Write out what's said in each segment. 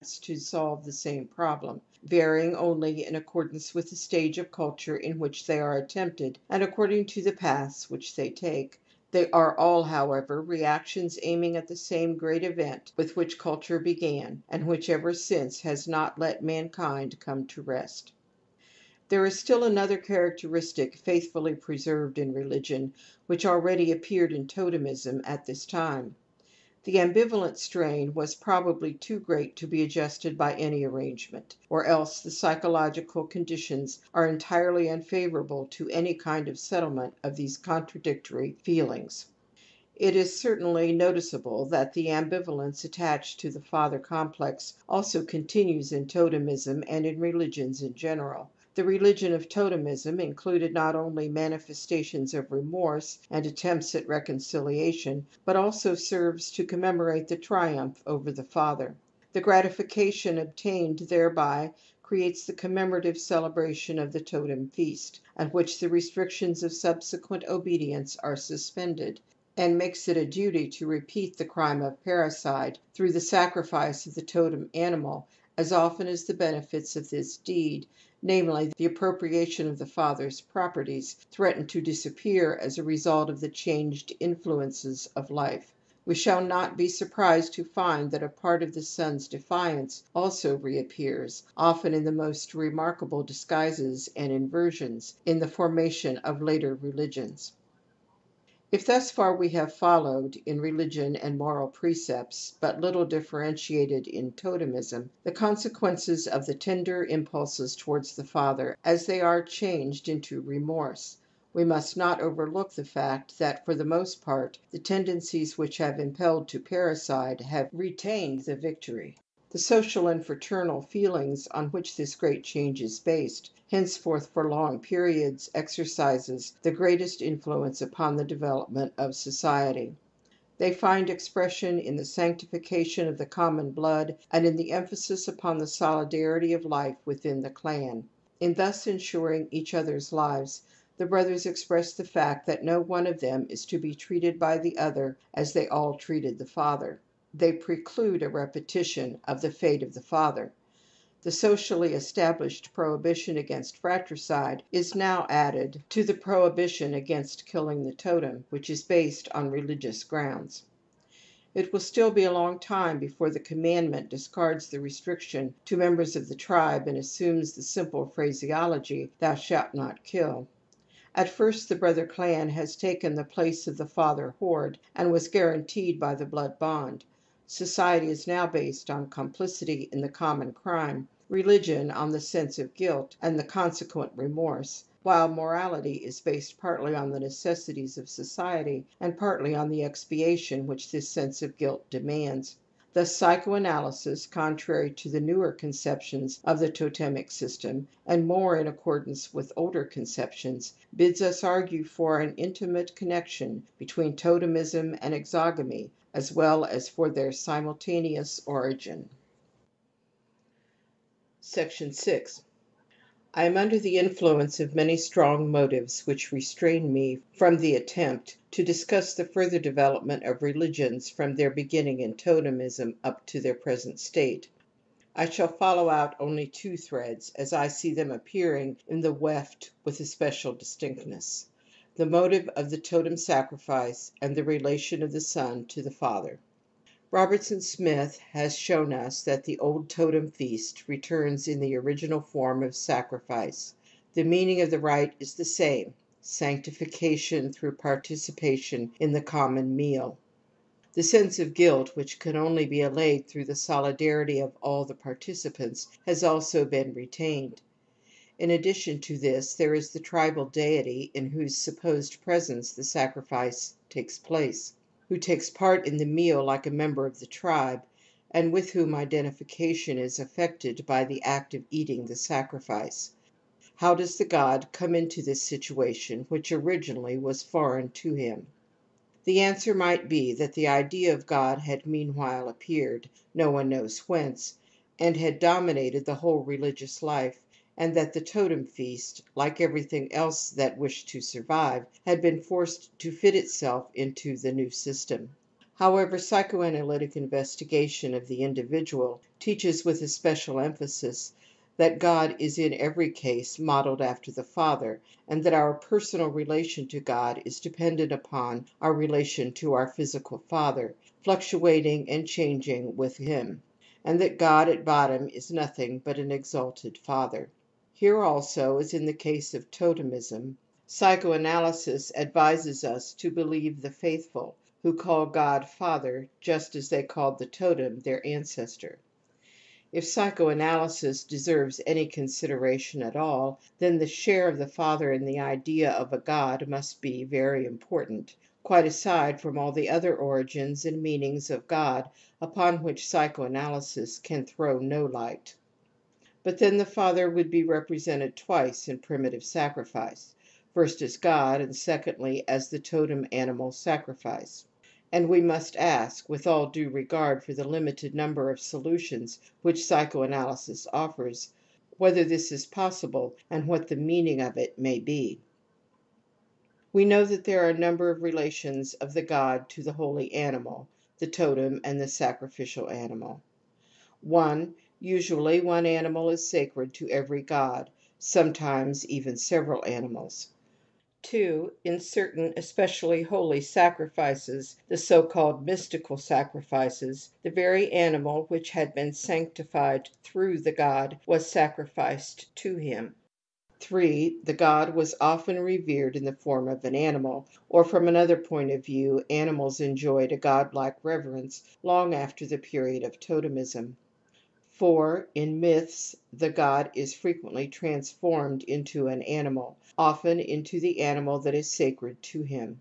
to solve the same problem, varying only in accordance with the stage of culture in which they are attempted and according to the paths which they take. They are all, however, reactions aiming at the same great event with which culture began, and which ever since has not let mankind come to rest. There is still another characteristic faithfully preserved in religion, which already appeared in totemism at this time. The ambivalent strain was probably too great to be adjusted by any arrangement, or else the psychological conditions are entirely unfavorable to any kind of settlement of these contradictory feelings. It is certainly noticeable that the ambivalence attached to the father complex also continues in totemism and in religions in general. The religion of totemism included not only manifestations of remorse and attempts at reconciliation, but also serves to commemorate the triumph over the father. The gratification obtained thereby creates the commemorative celebration of the totem feast, at which the restrictions of subsequent obedience are suspended, and makes it a duty to repeat the crime of parricide through the sacrifice of the totem animal as often as the benefits of this deed, namely the appropriation of the father's properties, threaten to disappear as a result of the changed influences of life. We shall not be surprised to find that a part of the son's defiance also reappears, often in the most remarkable disguises and inversions, in the formation of later religions. If thus far we have followed, in religion and moral precepts, but little differentiated in totemism, the consequences of the tender impulses towards the father as they are changed into remorse, we must not overlook the fact that for the most part the tendencies which have impelled to parricide have retained the victory. The social and fraternal feelings on which this great change is based, henceforth for long periods exercises the greatest influence upon the development of society. They find expression in the sanctification of the common blood and in the emphasis upon the solidarity of life within the clan. In thus ensuring each other's lives, the brothers express the fact that no one of them is to be treated by the other as they all treated the father. They preclude a repetition of the fate of the father. The socially established prohibition against fratricide is now added to the prohibition against killing the totem, which is based on religious grounds. It will still be a long time before the commandment discards the restriction to members of the tribe and assumes the simple phraseology, "Thou shalt not kill." At first the brother clan has taken the place of the father horde and was guaranteed by the blood bond. Society is now based on complicity in the common crime, religion on the sense of guilt and the consequent remorse, while morality is based partly on the necessities of society and partly on the expiation which this sense of guilt demands. Thus psychoanalysis, contrary to the newer conceptions of the totemic system, and more in accordance with older conceptions, bids us argue for an intimate connection between totemism and exogamy, as well as for their simultaneous origin. Section 6. I am under the influence of many strong motives which restrain me from the attempt to discuss the further development of religions from their beginning in totemism up to their present state. I shall follow out only two threads, as I see them appearing in the weft with especial distinctness: the motive of the totem sacrifice and the relation of the son to the father. Robertson Smith has shown us that the old totem feast returns in the original form of sacrifice. The meaning of the rite is the same: sanctification through participation in the common meal. The sense of guilt, which can only be allayed through the solidarity of all the participants, has also been retained. In addition to this, there is the tribal deity in whose supposed presence the sacrifice takes place, who takes part in the meal like a member of the tribe, and with whom identification is effected by the act of eating the sacrifice. How does the god come into this situation which originally was foreign to him? The answer might be that the idea of God had meanwhile appeared, no one knows whence, and had dominated the whole religious life, and that the totem feast, like everything else that wished to survive, had been forced to fit itself into the new system. However, psychoanalytic investigation of the individual teaches with a special emphasis that God is in every case modeled after the father, and that our personal relation to God is dependent upon our relation to our physical father, fluctuating and changing with him, and that God at bottom is nothing but an exalted father. Here also, as in the case of totemism, psychoanalysis advises us to believe the faithful, who call God Father just as they called the totem their ancestor. If psychoanalysis deserves any consideration at all, then the share of the father in the idea of a God must be very important, quite aside from all the other origins and meanings of God upon which psychoanalysis can throw no light. But then the father would be represented twice in primitive sacrifice, first as God and secondly as the totem animal sacrifice. And we must ask, with all due regard for the limited number of solutions which psychoanalysis offers, whether this is possible and what the meaning of it may be. We know that there are a number of relations of the god to the holy animal, the totem and the sacrificial animal. 1. Usually one animal is sacred to every god, sometimes even several animals. 2. In certain especially holy sacrifices, the so-called mystical sacrifices, the very animal which had been sanctified through the god was sacrificed to him. 3. The god was often revered in the form of an animal, or from another point of view, animals enjoyed a godlike reverence long after the period of totemism. 4. In myths, the god is frequently transformed into an animal, often into the animal that is sacred to him.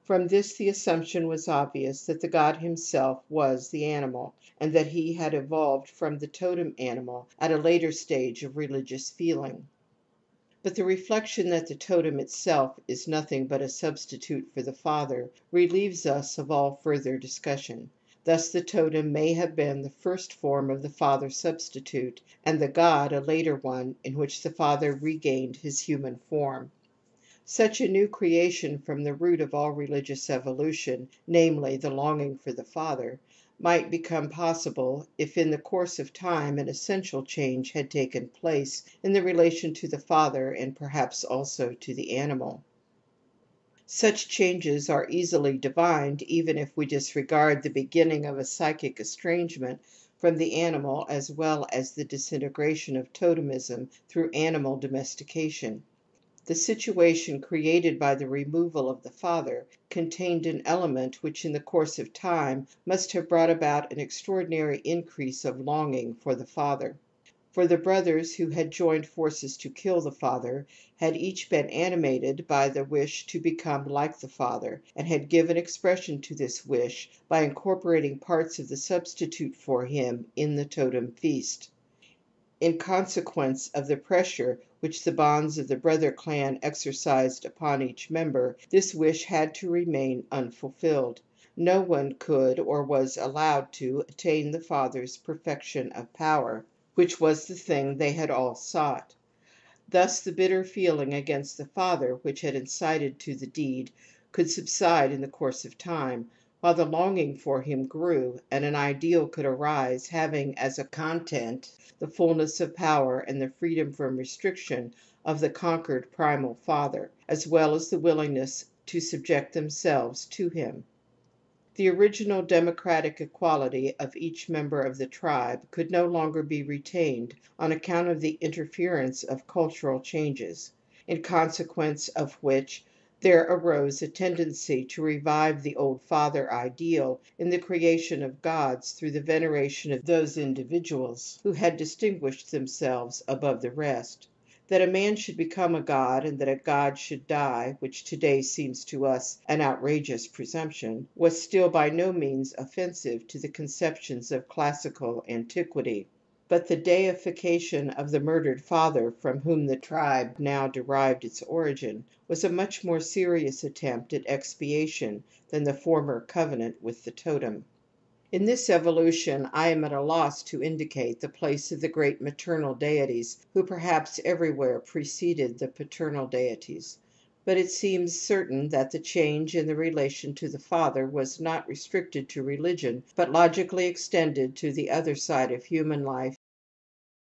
From this the assumption was obvious that the god himself was the animal, and that he had evolved from the totem animal at a later stage of religious feeling. But the reflection that the totem itself is nothing but a substitute for the father relieves us of all further discussion. Thus the totem may have been the first form of the father substitute, and the god a later one in which the father regained his human form. Such a new creation from the root of all religious evolution, namely the longing for the father, might become possible if in the course of time an essential change had taken place in the relation to the father and perhaps also to the animal. Such changes are easily divined even if we disregard the beginning of a psychic estrangement from the animal as well as the disintegration of totemism through animal domestication. The situation created by the removal of the father contained an element which in the course of time must have brought about an extraordinary increase of longing for the father. For the brothers who had joined forces to kill the father had each been animated by the wish to become like the father, and had given expression to this wish by incorporating parts of the substitute for him in the totem feast. In consequence of the pressure which the bonds of the brother clan exercised upon each member, this wish had to remain unfulfilled. No one could or was allowed to attain the father's perfection of power, which was the thing they had all sought. Thus the bitter feeling against the father which had incited to the deed could subside in the course of time, while the longing for him grew, and an ideal could arise having as a content the fullness of power and the freedom from restriction of the conquered primal father, as well as the willingness to subject themselves to him. The original democratic equality of each member of the tribe could no longer be retained on account of the interference of cultural changes, in consequence of which there arose a tendency to revive the old father ideal in the creation of gods through the veneration of those individuals who had distinguished themselves above the rest. That a man should become a god and that a god should die, which today seems to us an outrageous presumption, was still by no means offensive to the conceptions of classical antiquity. But the deification of the murdered father from whom the tribe now derived its origin was a much more serious attempt at expiation than the former covenant with the totem. In this evolution I am at a loss to indicate the place of the great maternal deities who perhaps everywhere preceded the paternal deities. But it seems certain that the change in the relation to the father was not restricted to religion but logically extended to the other side of human life